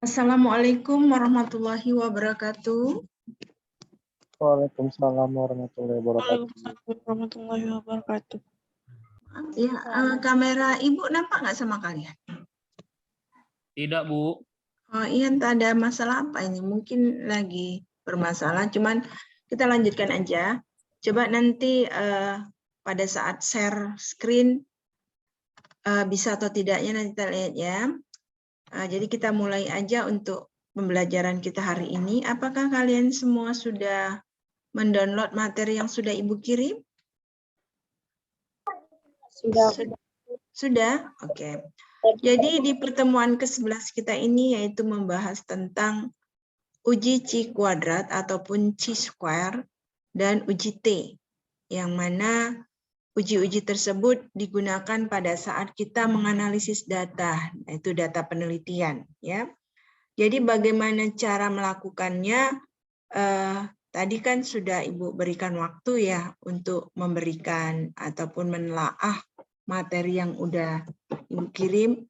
Assalamualaikum warahmatullahi wabarakatuh. Waalaikumsalam warahmatullahi wabarakatuh. Waalaikumsalam warahmatullahi wabarakatuh. Ya, kamera Ibu nampak nggak sama kalian? Tidak, Bu. Oh iya, entah ada masalah apa ini. Mungkin lagi bermasalah, cuman kita lanjutkan aja. Coba nanti pada saat share screen bisa atau tidaknya nanti kita lihat ya. Jadi kita mulai aja untuk pembelajaran kita hari ini. Apakah kalian semua sudah mendownload materi yang sudah Ibu kirim? Sudah? Oke. Jadi di pertemuan ke-11 kita ini yaitu membahas tentang uji C kuadrat ataupun C square dan uji T. Yang mana uji-uji tersebut digunakan pada saat kita menganalisis data, yaitu data penelitian. Ya. Jadi bagaimana cara melakukannya? Tadi kan sudah Ibu berikan waktu ya untuk memberikan ataupun menelaah materi yang udah Ibu kirim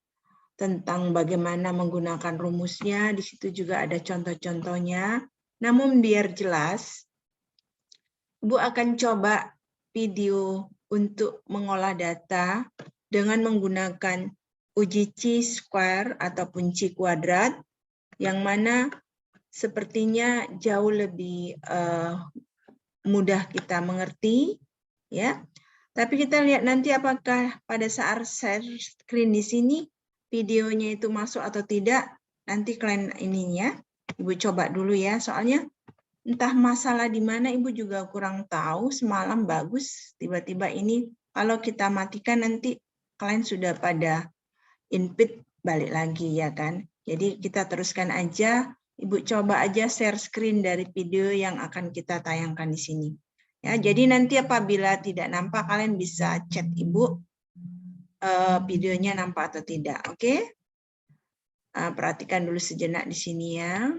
tentang bagaimana menggunakan rumusnya. Di situ juga ada contoh-contohnya. Namun biar jelas, Ibu akan coba video untuk mengolah data dengan menggunakan uji C square ataupun C kuadrat, yang mana sepertinya jauh lebih mudah kita mengerti, ya. Tapi kita lihat nanti apakah pada saat share screen di sini videonya itu masuk atau tidak. Nanti kalian ininya, Ibu coba dulu ya. Soalnya entah masalah di mana Ibu juga kurang tahu. Semalam bagus, tiba-tiba ini kalau kita matikan nanti kalian sudah pada input balik lagi ya kan. Jadi kita teruskan aja. Ibu coba aja share screen dari video yang akan kita tayangkan di sini. Ya, jadi nanti apabila tidak nampak kalian bisa chat Ibu videonya nampak atau tidak. Oke? Perhatikan dulu sejenak di sini ya.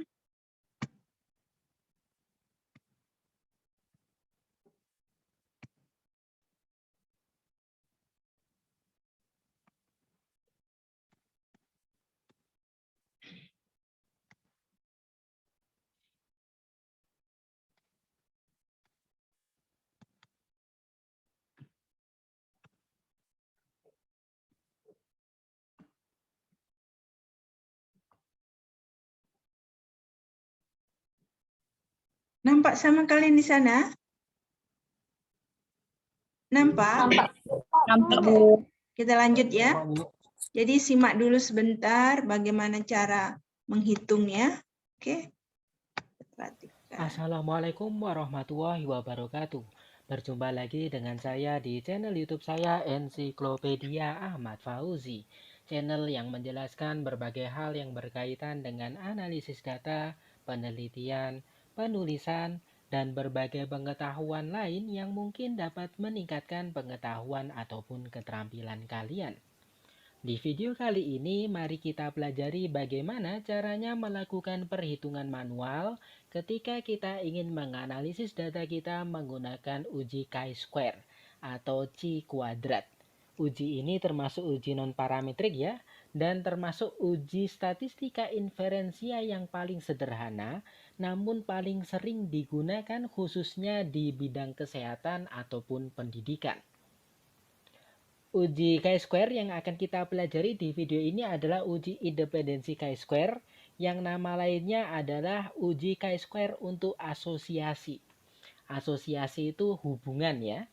Nampak sama kalian di sana? Nampak? Nampak, Oke. Bu. Kita lanjut ya. Jadi simak dulu sebentar bagaimana cara menghitungnya. Oke. Perhatikan. Assalamualaikum warahmatullahi wabarakatuh. Berjumpa lagi dengan saya di channel YouTube saya Ensiklopedia Ahmad Fauzi. Channel yang menjelaskan berbagai hal yang berkaitan dengan analisis data, penelitian, penulisan, dan berbagai pengetahuan lain yang mungkin dapat meningkatkan pengetahuan ataupun keterampilan kalian. Di video kali ini, mari kita pelajari bagaimana caranya melakukan perhitungan manual ketika kita ingin menganalisis data kita menggunakan uji chi-square atau C kuadrat. Uji ini termasuk uji non-parametrik ya, dan termasuk uji statistika inferensia yang paling sederhana, namun paling sering digunakan khususnya di bidang kesehatan ataupun pendidikan. Uji chi-square yang akan kita pelajari di video ini adalah uji independensi chi-square, yang nama lainnya adalah uji chi-square untuk asosiasi. Asosiasi itu hubungan ya.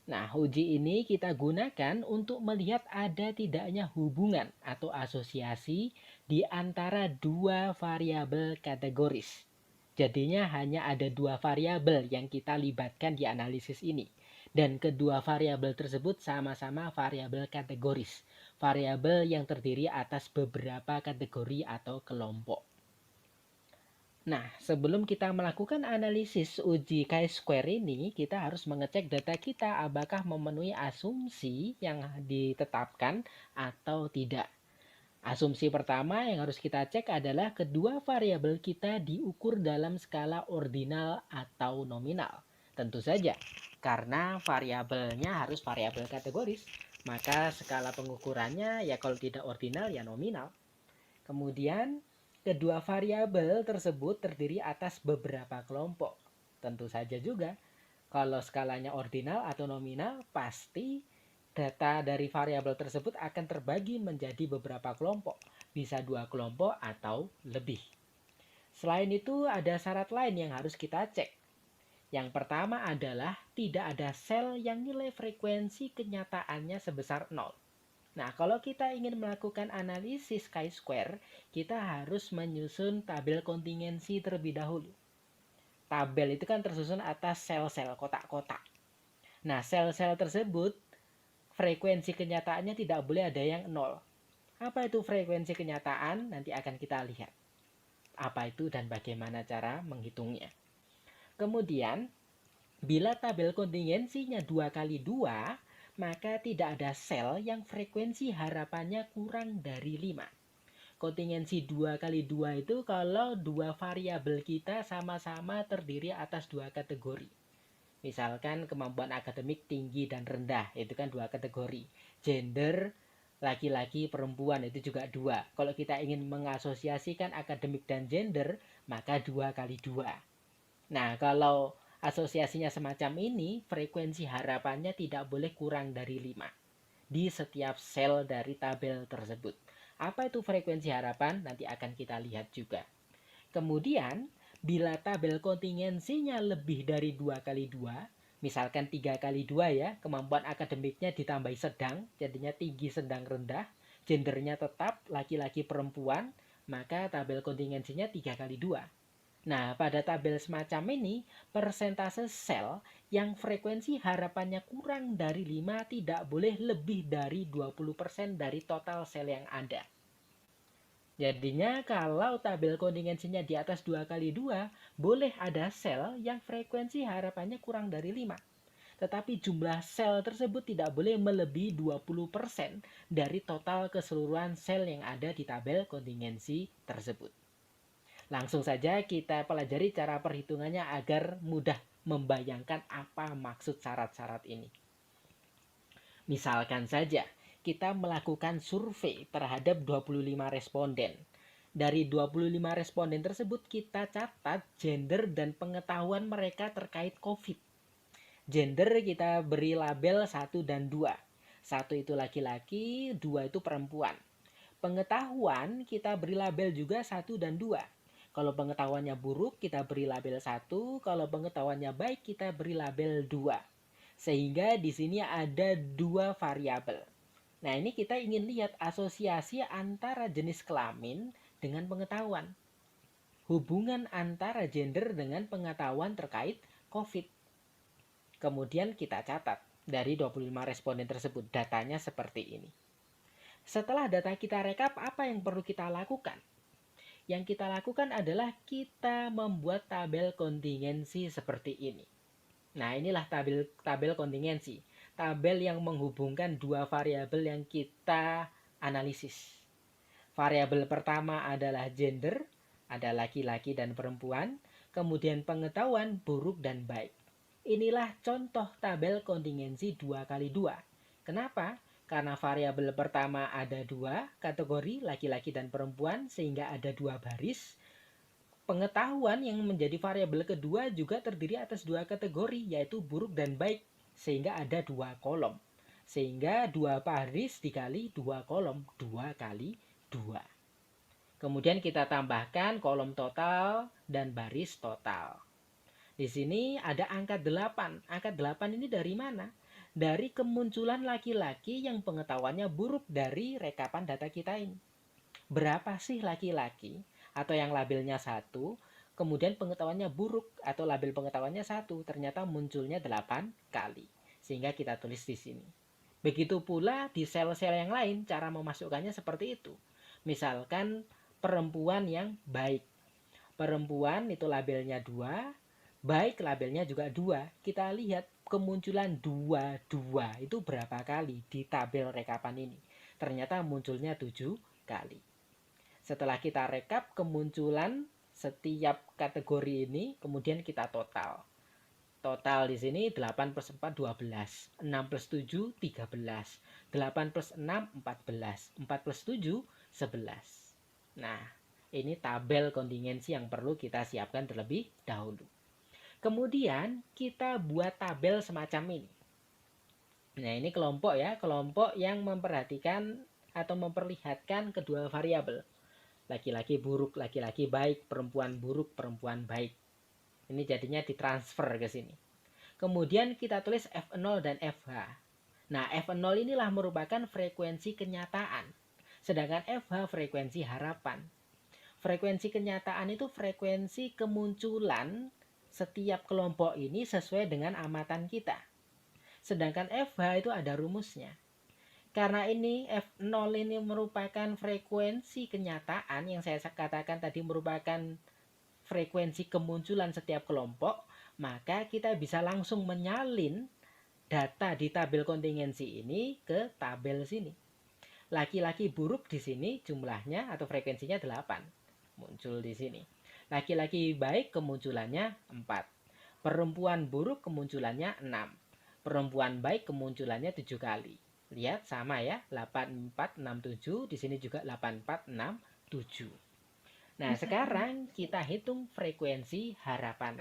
Nah, uji ini kita gunakan untuk melihat ada tidaknya hubungan atau asosiasi di antara dua variabel kategoris. Jadinya hanya ada dua variabel yang kita libatkan di analisis ini. Dan kedua variabel tersebut sama-sama variabel kategoris. Variabel yang terdiri atas beberapa kategori atau kelompok. Nah, sebelum kita melakukan analisis uji chi-square ini, kita harus mengecek data kita apakah memenuhi asumsi yang ditetapkan atau tidak. Asumsi pertama yang harus kita cek adalah kedua variabel kita diukur dalam skala ordinal atau nominal. Tentu saja, karena variabelnya harus variabel kategoris, maka skala pengukurannya ya kalau tidak ordinal ya nominal. Kemudian Kedua variabel tersebut terdiri atas beberapa kelompok. Tentu saja juga, kalau skalanya ordinal atau nominal, pasti data dari variabel tersebut akan terbagi menjadi beberapa kelompok. Bisa 2 kelompok atau lebih. Selain itu, ada syarat lain yang harus kita cek. Yang pertama adalah tidak ada sel yang nilai frekuensi kenyataannya sebesar 0. Nah, kalau kita ingin melakukan analisis chi-square, kita harus menyusun tabel kontingensi terlebih dahulu. Tabel itu kan tersusun atas sel-sel, kotak-kotak. Nah, sel-sel tersebut, frekuensi kenyataannya tidak boleh ada yang 0. Apa itu frekuensi kenyataan? Nanti akan kita lihat. Apa itu dan bagaimana cara menghitungnya. Kemudian, bila tabel kontingensinya 2x2, maka tidak ada sel yang frekuensi harapannya kurang dari 5. Kontingensi 2x2 itu kalau dua variabel kita sama-sama terdiri atas 2 kategori. Misalkan kemampuan akademik tinggi dan rendah, itu kan 2 kategori. Gender, laki-laki, perempuan, itu juga 2. Kalau kita ingin mengasosiasikan akademik dan gender, maka 2x2. Nah, kalau asosiasinya semacam ini, frekuensi harapannya tidak boleh kurang dari 5 di setiap sel dari tabel tersebut. Apa itu frekuensi harapan? Nanti akan kita lihat juga. Kemudian, bila tabel kontingensinya lebih dari 2x2, misalkan 3x2 ya, kemampuan akademiknya ditambahi sedang, jadinya tinggi, sedang, rendah, gendernya tetap laki-laki, perempuan, maka tabel kontingensinya 3x2. Nah, pada tabel semacam ini, persentase sel yang frekuensi harapannya kurang dari 5 tidak boleh lebih dari 20% dari total sel yang ada. Jadinya kalau tabel kontingensinya di atas 2x2, boleh ada sel yang frekuensi harapannya kurang dari 5. Tetapi jumlah sel tersebut tidak boleh melebihi 20% dari total keseluruhan sel yang ada di tabel kontingensi tersebut. Langsung saja kita pelajari cara perhitungannya agar mudah membayangkan apa maksud syarat-syarat ini. Misalkan saja, kita melakukan survei terhadap 25 responden. Dari 25 responden tersebut kita catat gender dan pengetahuan mereka terkait COVID. Gender kita beri label 1 dan 2. 1 itu laki-laki, 2 itu perempuan. Pengetahuan kita beri label juga 1 dan 2. Kalau pengetahuannya buruk, kita beri label 1. Kalau pengetahuannya baik, kita beri label 2. Sehingga di sini ada 2 variabel. Nah, ini kita ingin lihat asosiasi antara jenis kelamin dengan pengetahuan. Hubungan antara gender dengan pengetahuan terkait COVID. Kemudian kita catat dari 25 responden tersebut. Datanya seperti ini. Setelah data kita rekap, apa yang perlu kita lakukan? Yang kita lakukan adalah kita membuat tabel kontingensi seperti ini. Nah, inilah tabel kontingensi. Tabel yang menghubungkan 2 variabel yang kita analisis. Variabel pertama adalah gender, ada laki-laki dan perempuan. Kemudian pengetahuan buruk dan baik. Inilah contoh tabel kontingensi 2x2. Kenapa? Karena variabel pertama ada 2 kategori, laki-laki dan perempuan, sehingga ada 2 baris. Pengetahuan yang menjadi variabel kedua juga terdiri atas 2 kategori, yaitu buruk dan baik, sehingga ada 2 kolom. Sehingga 2 baris dikali 2 kolom, 2 kali 2. Kemudian kita tambahkan kolom total dan baris total. Di sini ada angka 8. Angka 8 ini dari mana? Dari kemunculan laki-laki yang pengetahuannya buruk dari rekapan data kita ini. Berapa sih laki-laki atau yang labelnya 1, kemudian pengetahuannya buruk atau label pengetahuannya 1, ternyata munculnya 8 kali. Sehingga kita tulis di sini. Begitu pula di sel-sel yang lain, cara memasukkannya seperti itu. Misalkan perempuan yang baik. Perempuan itu labelnya 2, baik labelnya juga 2. Kita lihat kemunculan 2 itu berapa kali di tabel rekapan ini. Ternyata munculnya 7 kali. Setelah kita rekap kemunculan setiap kategori ini, kemudian kita total. Total di sini 8 plus 4, 12. 6 plus 7, 13. 8 plus 6, 14. 4 plus 7, 11. Nah, Ini tabel kontingensi yang perlu kita siapkan terlebih dahulu. Kemudian kita buat tabel semacam ini. Nah, ini kelompok ya, kelompok yang memperhatikan atau memperlihatkan kedua variabel. Laki-laki buruk, laki-laki baik, perempuan buruk, perempuan baik. Ini jadinya ditransfer ke sini. Kemudian kita tulis F0 dan FH. Nah, F0 inilah merupakan frekuensi kenyataan. Sedangkan FH frekuensi harapan. Frekuensi kenyataan itu frekuensi kemunculan setiap kelompok ini sesuai dengan amatan kita. Sedangkan FH itu ada rumusnya. Karena ini F0 ini merupakan frekuensi kenyataan yang saya katakan tadi merupakan frekuensi kemunculan setiap kelompok, maka kita bisa langsung menyalin data di tabel kontingensi ini ke tabel sini. Laki-laki buruk di sini jumlahnya atau frekuensinya 8. Muncul di sini. Laki-laki baik kemunculannya 4. Perempuan buruk kemunculannya 6. Perempuan baik kemunculannya 7 kali. Lihat sama ya, 8, 4, 6, 7. Di sini juga 8, 4, 6, 7. Nah, sekarang kita hitung frekuensi harapan.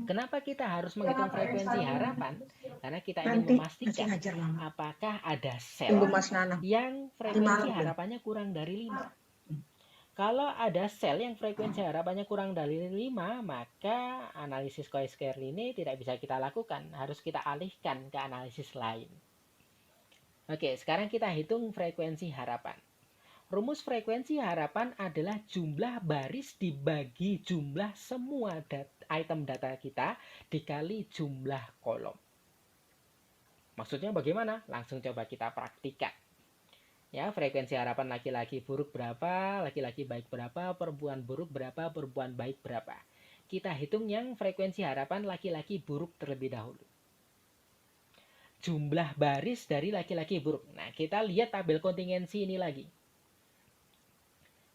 Kenapa kita harus menghitung frekuensi harapan? Karena kita ingin memastikan apakah ada sel yang frekuensi harapannya kurang dari 5. Kalau ada sel yang frekuensi harapannya kurang dari 5, maka analisis chi-square ini tidak bisa kita lakukan. Harus kita alihkan ke analisis lain. Oke, sekarang kita hitung frekuensi harapan. Rumus frekuensi harapan adalah jumlah baris dibagi jumlah semua item data kita dikali jumlah kolom. Maksudnya bagaimana? Langsung coba kita praktikkan. Ya, frekuensi harapan laki-laki buruk berapa, laki-laki baik berapa, perempuan buruk berapa, perempuan baik berapa. Kita hitung yang frekuensi harapan laki-laki buruk terlebih dahulu. Jumlah baris dari laki-laki buruk. Nah, kita lihat tabel kontingensi ini lagi.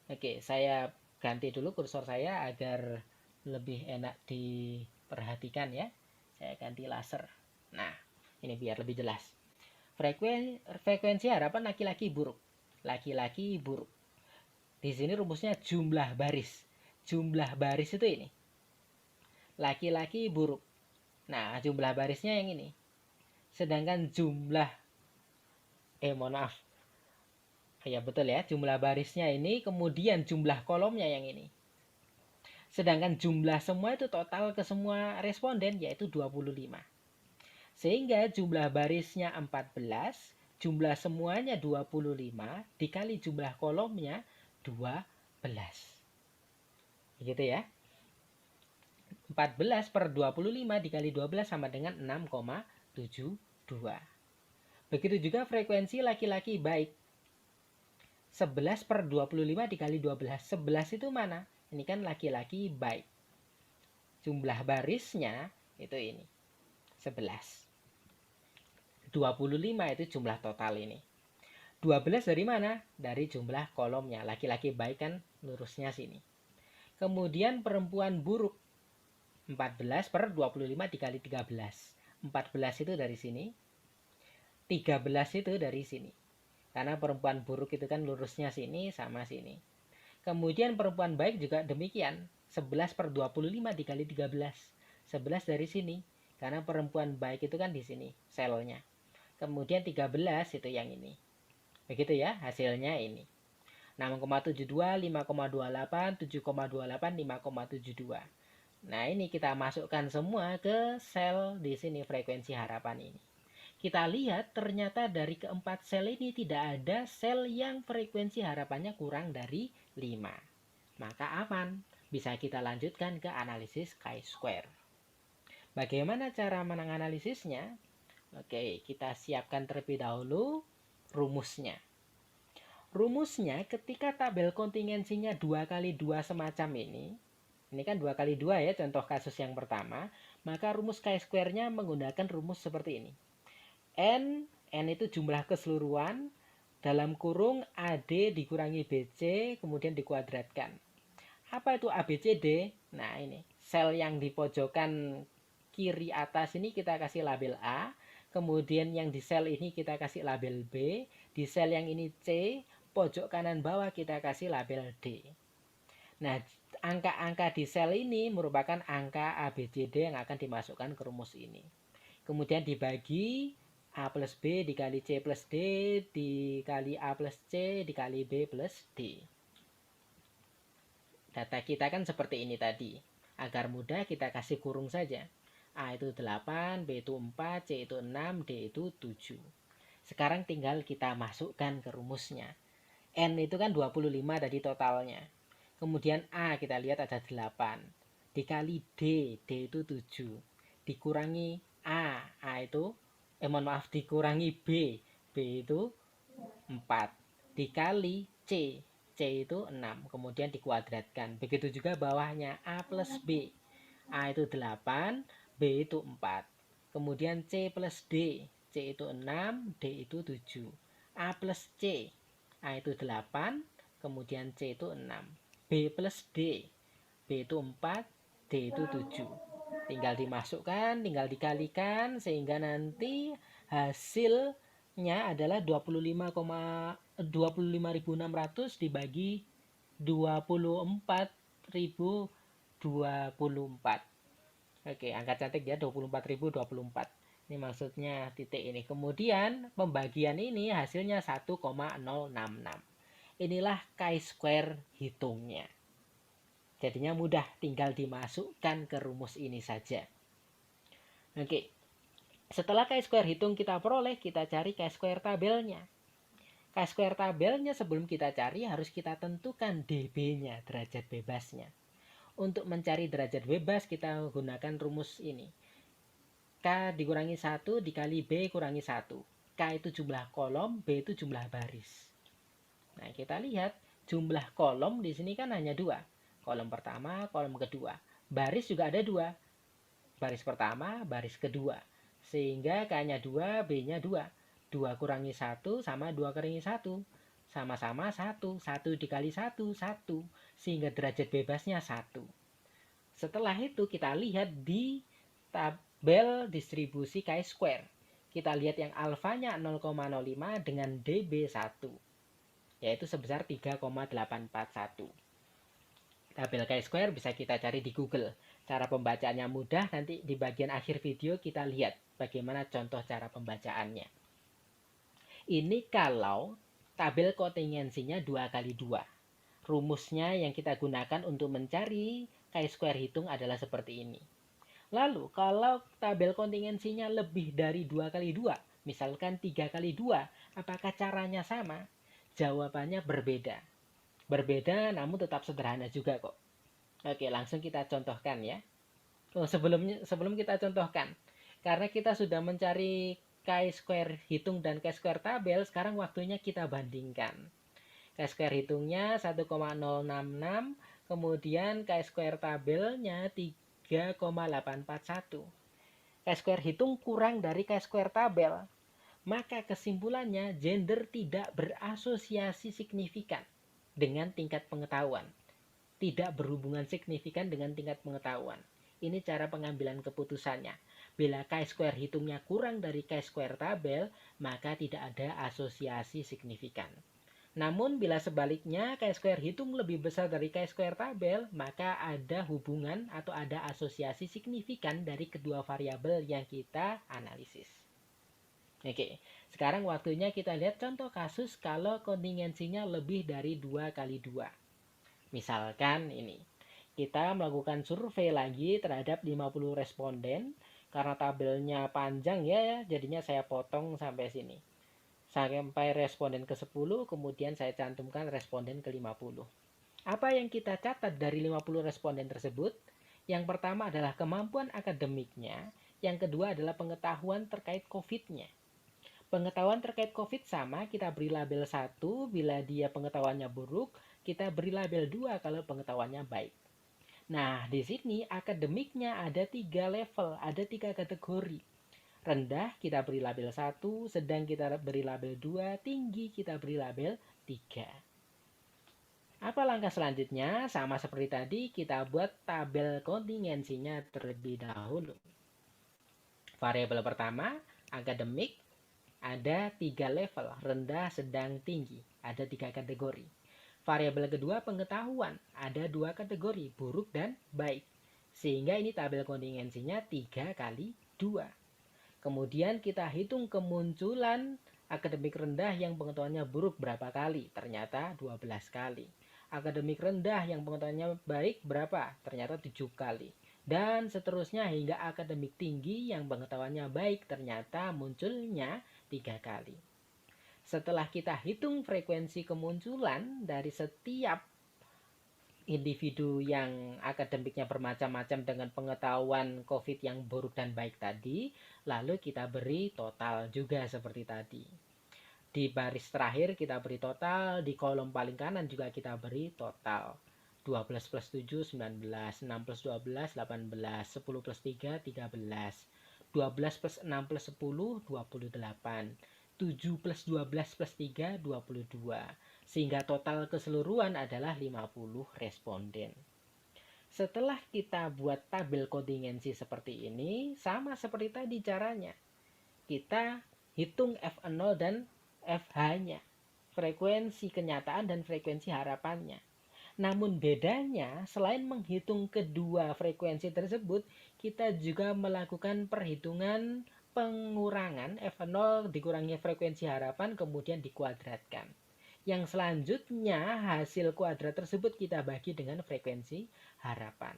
Oke, saya ganti dulu kursor saya agar lebih enak diperhatikan ya. Saya ganti laser. Nah, ini biar lebih jelas. Frekuensi harapan laki-laki buruk. Laki-laki buruk. Di sini rumusnya jumlah baris. Jumlah baris itu ini. Laki-laki buruk. Nah, jumlah barisnya yang ini. Sedangkan jumlah ya betul ya, jumlah barisnya ini, kemudian jumlah kolomnya yang ini. Sedangkan jumlah semua itu total ke semua responden yaitu 25. Sehingga jumlah barisnya 14, jumlah semuanya 25, dikali jumlah kolomnya 12. Begitu ya. 14 per 25 dikali 12 sama dengan 6,72. Begitu juga frekuensi laki-laki baik. 11 per 25 dikali 12. 11 itu mana? Ini kan laki-laki baik. Jumlah barisnya itu ini. 11. 25 itu jumlah total ini. 12 dari mana? Dari jumlah kolomnya. Laki-laki baik kan lurusnya sini. Kemudian perempuan buruk. 14 per 25 dikali 13. 14 itu dari sini. 13 itu dari sini. Karena perempuan buruk itu kan lurusnya sini sama sini. Kemudian perempuan baik juga demikian. 11 per 25 dikali 13. 11 dari sini. Karena perempuan baik itu kan di sini selnya. Kemudian 13 itu yang ini. Begitu ya, hasilnya ini. 6,72, 5,28, 7,28, 5,72. Nah, ini kita masukkan semua ke sel di sini frekuensi harapan ini. Kita lihat ternyata dari keempat sel ini tidak ada sel yang frekuensi harapannya kurang dari 5. Maka aman. Bisa kita lanjutkan ke analisis chi-square. Bagaimana cara menganalisisnya? Oke, kita siapkan terlebih dahulu rumusnya. Rumusnya ketika tabel kontingensinya 2x2 semacam ini kan 2x2 ya contoh kasus yang pertama, maka rumus chi-square-nya menggunakan rumus seperti ini. N itu jumlah keseluruhan, dalam kurung AD dikurangi BC, kemudian dikuadratkan. Apa itu ABCD? Nah ini, sel yang di pojokan kiri atas ini kita kasih label A, kemudian yang di sel ini kita kasih label B, di sel yang ini C, pojok kanan bawah kita kasih label D. Nah, angka-angka di sel ini merupakan angka ABCD yang akan dimasukkan ke rumus ini. Kemudian dibagi A plus B dikali C plus D dikali A plus C dikali B plus D. Data kita kan seperti ini tadi. Agar mudah kita kasih kurung saja. A itu 8, B itu 4, C itu 6, D itu 7. Sekarang tinggal kita masukkan ke rumusnya. N itu kan 25 tadi totalnya. Kemudian A kita lihat ada 8. Dikali D, D itu 7. Dikurangi A itu dikurangi B, B itu 4. Dikali C, C itu 6. Kemudian dikuadratkan. Begitu juga bawahnya A plus B. A itu 8, B itu 4. Kemudian C plus D, C itu 6, D itu 7. A plus C, A itu 8, kemudian C itu 6. B plus D, B itu 4, D itu 7. Tinggal dimasukkan, tinggal dikalikan, sehingga nanti hasilnya adalah 25.600 dibagi 24.024. Oke, angka cantik ya, 24.024. Ini maksudnya titik ini. Kemudian pembagian ini hasilnya 1,066. Inilah chi-square hitungnya. Jadinya mudah, tinggal dimasukkan ke rumus ini saja. Oke, setelah chi-square hitung kita peroleh, kita cari chi-square tabelnya. Chi-square tabelnya sebelum kita cari harus kita tentukan dB-nya, derajat bebasnya. Untuk mencari derajat bebas kita gunakan rumus ini. K dikurangi 1 dikali B kurangi 1. K itu jumlah kolom, B itu jumlah baris. Nah, kita lihat jumlah kolom di sini kan hanya 2. Kolom pertama, kolom kedua. Baris juga ada 2. Baris pertama, baris kedua. Sehingga K-nya 2, B-nya 2. 2 kurangi 1 sama 2 kurangi 1. Sama-sama 1. 1 dikali 1, 1. Sehingga derajat bebasnya 1. Setelah itu kita lihat di tabel distribusi chi-square. Kita lihat yang alfanya 0,05 dengan dB1. Yaitu sebesar 3,841. Tabel chi-square bisa kita cari di Google. Cara pembacaannya mudah, nanti di bagian akhir video kita lihat bagaimana contoh cara pembacaannya. Ini kalau tabel kontingensinya 2x2. Rumusnya yang kita gunakan untuk mencari chi-square hitung adalah seperti ini. Lalu kalau tabel kontingensinya lebih dari 2x2, misalkan 3x2, apakah caranya sama? Jawabannya berbeda. Berbeda namun tetap sederhana juga kok. Oke, langsung kita contohkan ya. Sebelum kita contohkan, karena kita sudah mencari chi-square hitung dan chi-square tabel, sekarang waktunya kita bandingkan. Chi-square hitungnya 1,066, kemudian chi-square tabelnya 3,841. Chi-square hitung kurang dari chi-square tabel. Maka kesimpulannya gender tidak berasosiasi signifikan dengan tingkat pengetahuan. Tidak berhubungan signifikan dengan tingkat pengetahuan. Ini cara pengambilan keputusannya. Bila chi-square hitungnya kurang dari chi-square tabel, maka tidak ada asosiasi signifikan. Namun bila sebaliknya chi-square hitung lebih besar dari chi-square tabel, maka ada hubungan atau ada asosiasi signifikan dari kedua variabel yang kita analisis. Oke, sekarang waktunya kita lihat contoh kasus kalau kontingensinya lebih dari 2x2. Misalkan ini, kita melakukan survei lagi terhadap 50 responden. Karena tabelnya panjang ya, jadinya saya potong sampai sini. Sampai responden ke-10, kemudian saya cantumkan responden ke-50. Apa yang kita catat dari 50 responden tersebut? Yang pertama adalah kemampuan akademiknya, yang kedua adalah pengetahuan terkait COVID-nya. Pengetahuan terkait COVID sama, kita beri label 1 bila dia pengetahuannya buruk, kita beri label 2 kalau pengetahuannya baik. Nah, di sini akademiknya ada 3 level, ada 3 kategori. Rendah kita beri label 1, sedang kita beri label 2, tinggi kita beri label 3. Apa langkah selanjutnya? Sama seperti tadi, kita buat tabel kontingensinya terlebih dahulu. Variabel pertama, akademik. Ada 3 level, rendah, sedang, tinggi. Ada 3 kategori. Variabel kedua pengetahuan, ada 2 kategori, buruk dan baik. Sehingga ini tabel kontingensinya 3 kali 2. Kemudian kita hitung kemunculan akademik rendah yang pengetahuannya buruk berapa kali? Ternyata 12 kali. Akademik rendah yang pengetahuannya baik berapa? Ternyata 7 kali. Dan seterusnya hingga akademik tinggi yang pengetahuannya baik ternyata munculnya 3 kali. Setelah kita hitung frekuensi kemunculan dari setiap individu yang akademiknya bermacam-macam dengan pengetahuan COVID yang buruk dan baik tadi, lalu kita beri total juga seperti tadi. Di baris terakhir kita beri total, di kolom paling kanan juga kita beri total. 12 plus 7, 19, 6 plus 12, 18, 10 plus 3, 13, 12 plus 6 plus 10, 28, 7 plus 12 plus 3, 22. Sehingga total keseluruhan adalah 50 responden. Setelah kita buat tabel kontingensi seperti ini, sama seperti tadi caranya. Kita hitung F0 dan FH-nya, frekuensi kenyataan dan frekuensi harapannya. Namun bedanya, selain menghitung kedua frekuensi tersebut, kita juga melakukan perhitungan pengurangan F0 dikurangi frekuensi harapan kemudian dikuadratkan. Yang selanjutnya hasil kuadrat tersebut kita bagi dengan frekuensi harapan.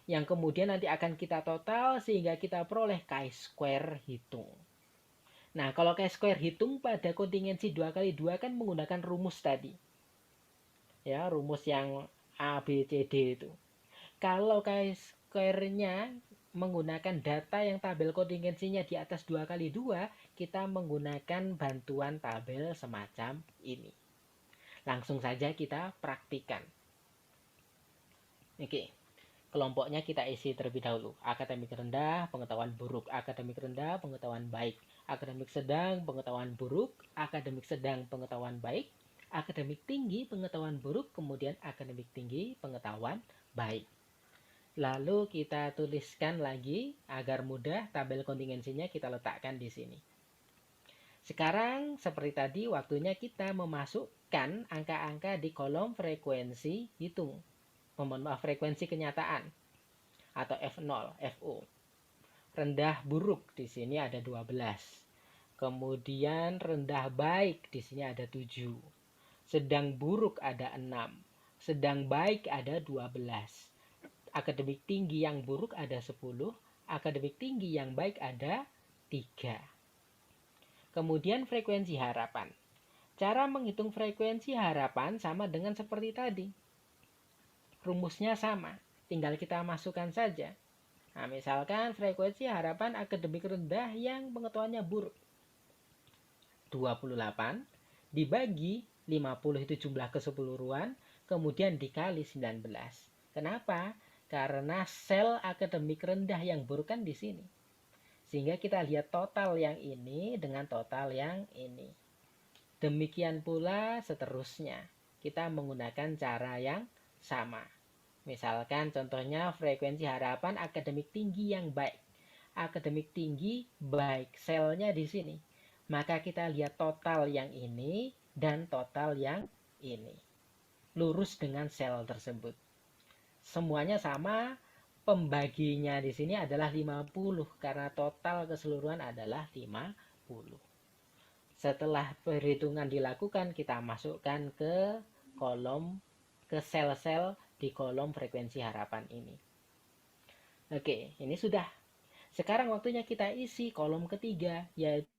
Yang kemudian nanti akan kita total sehingga kita peroleh chi-square hitung. Nah, kalau chi-square hitung pada kontingensi 2 kali 2 kan menggunakan rumus tadi. Ya, rumus yang A, B, C, D itu. Kalau chi-square-nya menggunakan data yang tabel kontingensinya di atas 2 kali 2, kita menggunakan bantuan tabel semacam ini. Langsung saja kita praktikan. Oke, kelompoknya kita isi terlebih dahulu. Akademik rendah, pengetahuan buruk. Akademik rendah, pengetahuan baik. Akademik sedang, pengetahuan buruk. Akademik sedang, pengetahuan baik. Akademik tinggi, pengetahuan buruk. Kemudian akademik tinggi, pengetahuan baik. Lalu kita tuliskan lagi agar mudah tabel kontingensinya kita letakkan di sini. Sekarang seperti tadi waktunya kita memasukkan angka-angka di kolom frekuensi hitung. Frekuensi kenyataan atau F0, FO. Rendah buruk di sini ada 12. Kemudian rendah baik di sini ada 7. Sedang buruk ada 6. Sedang baik ada 12. Akademik tinggi yang buruk ada 10, akademik tinggi yang baik ada 3. Kemudian frekuensi harapan. Cara menghitung frekuensi harapan sama dengan seperti tadi. Rumusnya sama, tinggal kita masukkan saja. Nah, misalkan frekuensi harapan akademik rendah yang pengetahuannya buruk. 28 dibagi 50 itu jumlah keseluruhan, kemudian dikali 19. Kenapa? Karena sel akademik rendah yang buruk kan di sini. Sehingga kita lihat total yang ini dengan total yang ini. Demikian pula seterusnya. Kita menggunakan cara yang sama. Misalkan contohnya frekuensi harapan akademik tinggi yang baik. Akademik tinggi baik, selnya di sini. Maka kita lihat total yang ini dan total yang ini. Lurus dengan sel tersebut. Semuanya sama, pembaginya di sini adalah 50 karena total keseluruhan adalah 50. Setelah perhitungan dilakukan, kita masukkan ke kolom, ke sel-sel di kolom frekuensi harapan ini. Oke, ini sudah. Sekarang waktunya kita isi kolom ketiga, yaitu